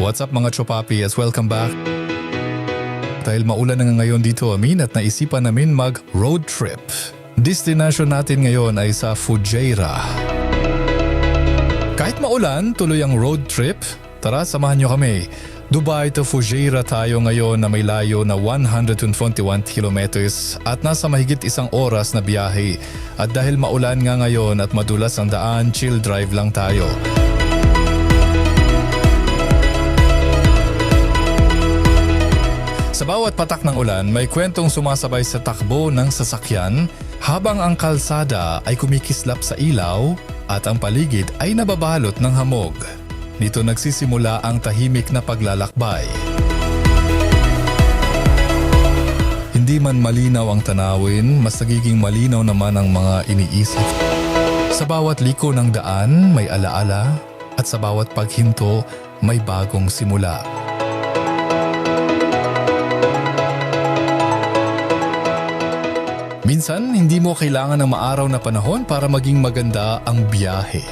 What's up mga Chopapi as welcome back. Dahil maulan na nga ngayon dito amin at naisipan namin mag-road trip. Destination natin ngayon ay sa Fujairah. Kahit maulan, tuloy ang road trip. Tara, samahan nyo kami. Dubai to Fujairah tayo ngayon na may layo na 121 kilometers at nasa mahigit isang oras na biyahe. At dahil maulan nga ngayon at madulas ang daan, chill drive lang tayo. Sa bawat patak ng ulan, may kwentong sumasabay sa takbo ng sasakyan habang ang kalsada ay kumikislap sa ilaw at ang paligid ay nababalot ng hamog. Dito nagsisimula ang tahimik na paglalakbay. Hindi man malinaw ang tanawin, mas nagiging malinaw naman ang mga iniisip. Sa bawat liko ng daan, may alaala at sa bawat paghinto, may bagong simula. Minsan, hindi mo kailangan ng maaraw na panahon para maging maganda ang biyahe.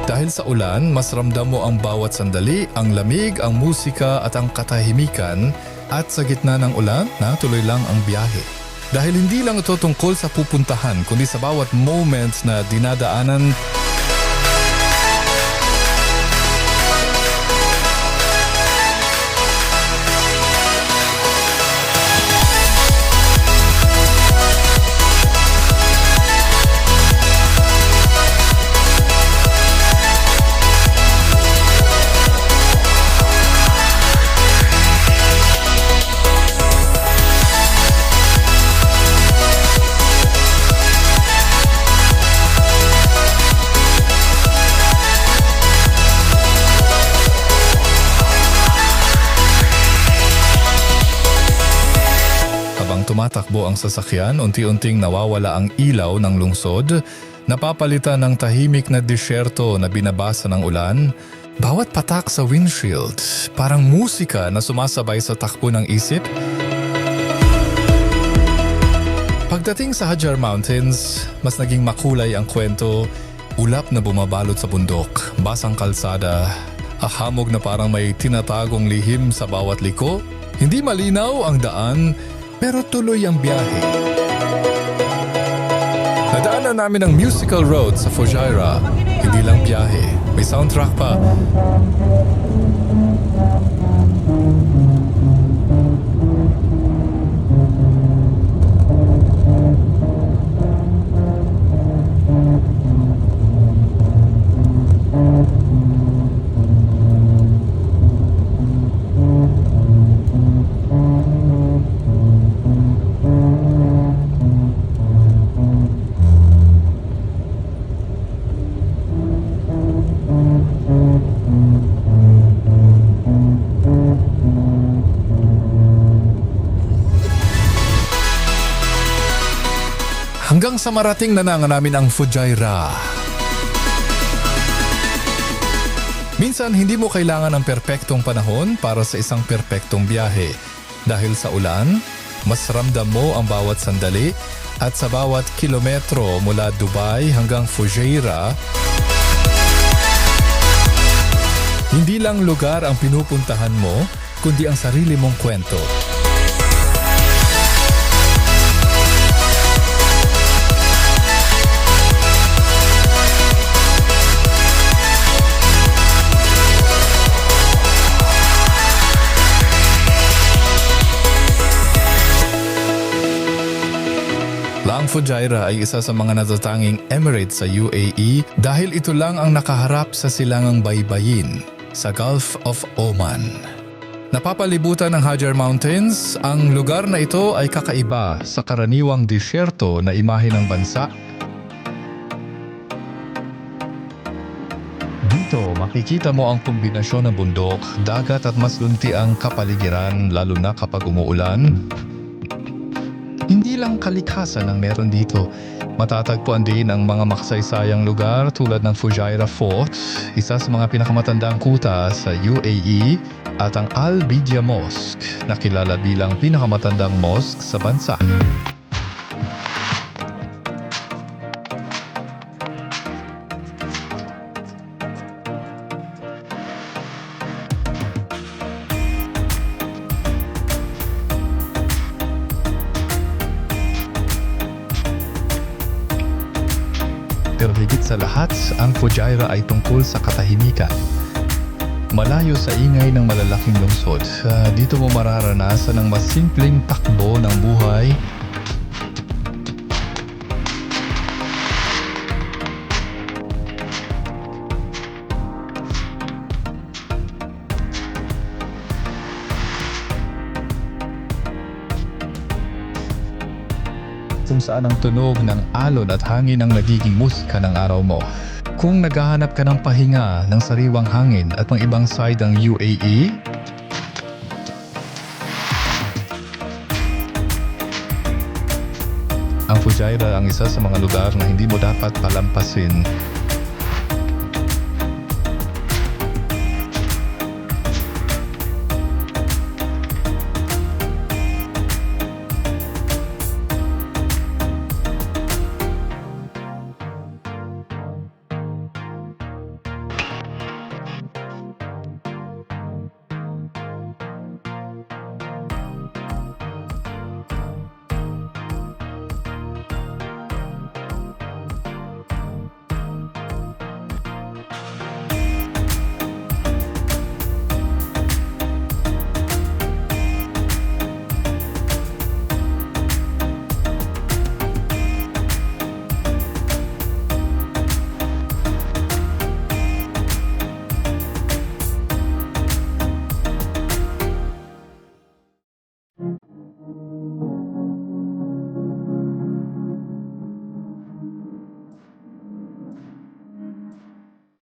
Dahil sa ulan, mas ramdam mo ang bawat sandali, ang lamig, ang musika at ang katahimikan at sa gitna ng ulan, natuloy lang ang biyahe. Dahil hindi lang ito tungkol sa pupuntahan, kundi sa bawat moments na dinadaanan. Tumatakbo ang sasakyan, unti-unting nawawala ang ilaw ng lungsod, napapalitan ng tahimik na disyerto na binabasa ng ulan. Bawat patak sa windshield, parang musika na sumasabay sa takbo ng isip. Pagdating sa Hajar Mountains, mas naging makulay ang kwento. Ulap na bumabalot sa bundok, basang kalsada, ahamog na parang may tinatagong lihim sa bawat liko. Hindi malinaw ang daan, pero tuloy ang biyahe. Nadaanan namin ang musical road sa Fujairah. Hindi lang biyahe, may soundtrack pa. Hanggang sa marating na namin ang Fujairah. Minsan hindi mo kailangan ng perpektong panahon para sa isang perpektong biyahe. Dahil sa ulan, mas ramdam mo ang bawat sandali at sa bawat kilometro mula Dubai hanggang Fujairah. Hindi lang lugar ang pinupuntahan mo, kundi ang sarili mong kwento. Ang Fujairah ay isa sa mga natatanging emirate sa UAE dahil ito lang ang nakaharap sa silangang baybayin sa Gulf of Oman. Napapalibutan ng Hajar Mountains, ang lugar na ito ay kakaiba sa karaniwang disyerto na imahe ng bansa. Dito makikita mo ang kombinasyon ng bundok, dagat at maslunti ang kapaligiran lalo na kapag umuulan. Hindi lang kalikasan ang meron dito. Matatagpuan din ang mga makasaysayang lugar tulad ng Fujairah Fort, isa sa mga pinakamatandang kuta sa UAE, at ang Al Bidya Mosque na kilala bilang pinakamatandang mosque sa bansa. sa lahat, ang Fujairah ay tungkol sa katahimikan. Malayo sa ingay ng malalaking lungsod, dito mo mararanasan ang mas simpleng takbo ng buhay. Kung saan ang tunog ng alon at hangin ang nagiging musika ng araw mo. Kung naghahanap ka ng pahinga ng sariwang hangin at pang ibang side ng UAE, ang Fujairah ang isa sa mga lugar na hindi mo dapat palampasin.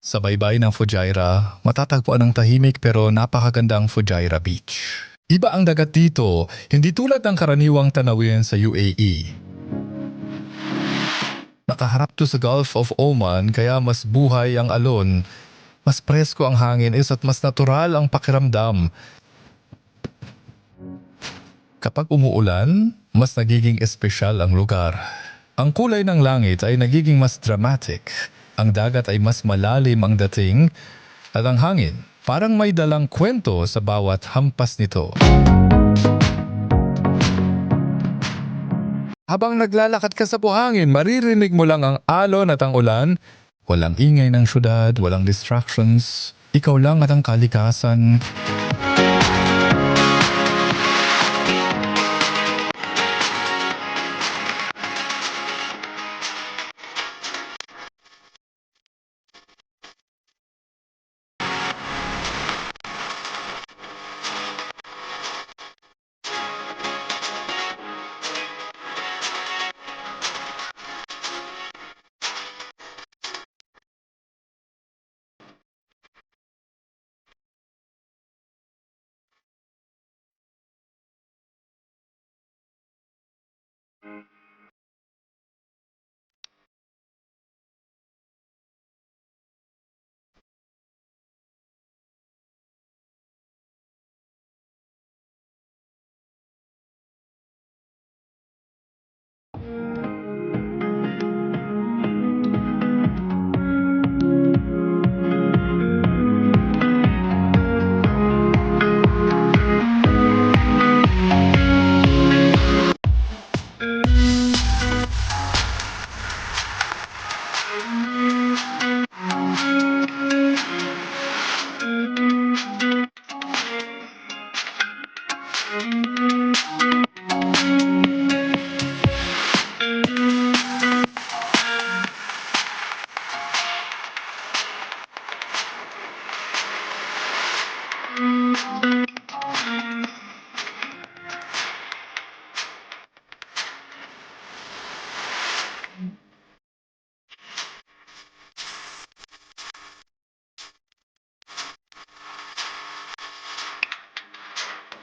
Sa baybay ng Fujairah, matatagpuan ang tahimik pero napakagandang Fujairah Beach. Iba ang dagat dito, hindi tulad ng karaniwang tanawin sa UAE. Nakaharap to sa Gulf of Oman kaya mas buhay ang alon, mas presko ang hangin at mas natural ang pakiramdam. Kapag umuulan, mas nagiging espesyal ang lugar. Ang kulay ng langit ay nagiging mas dramatic. Ang dagat ay mas malalim ang dating at ang hangin parang may dalang kwento sa bawat hampas nito. Habang naglalakad ka sa buhangin, maririnig mo lang ang alon at ang ulan. Walang ingay ng syudad, walang distractions. Ikaw lang at ang kalikasan.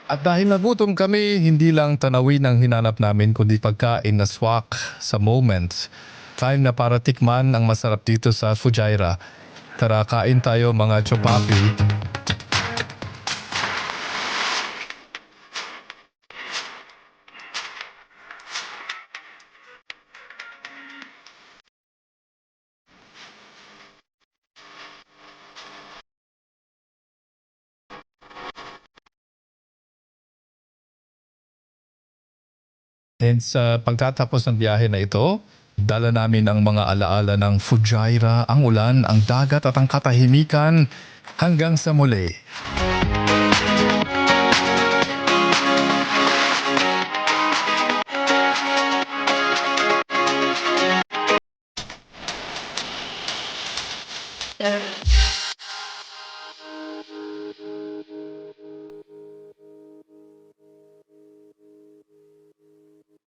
At dahil nagutom kami, hindi lang tanawin ang hinanap namin kundi pagkain na swak sa moment. Time na para tikman ang masarap dito sa Fujairah. Tara, kain tayo mga chopapi. And sa pagtatapos ng biyahe na ito, Dala namin ang mga alaala ng Fujairah, ang ulan, ang dagat at ang katahimikan. Hanggang sa muli.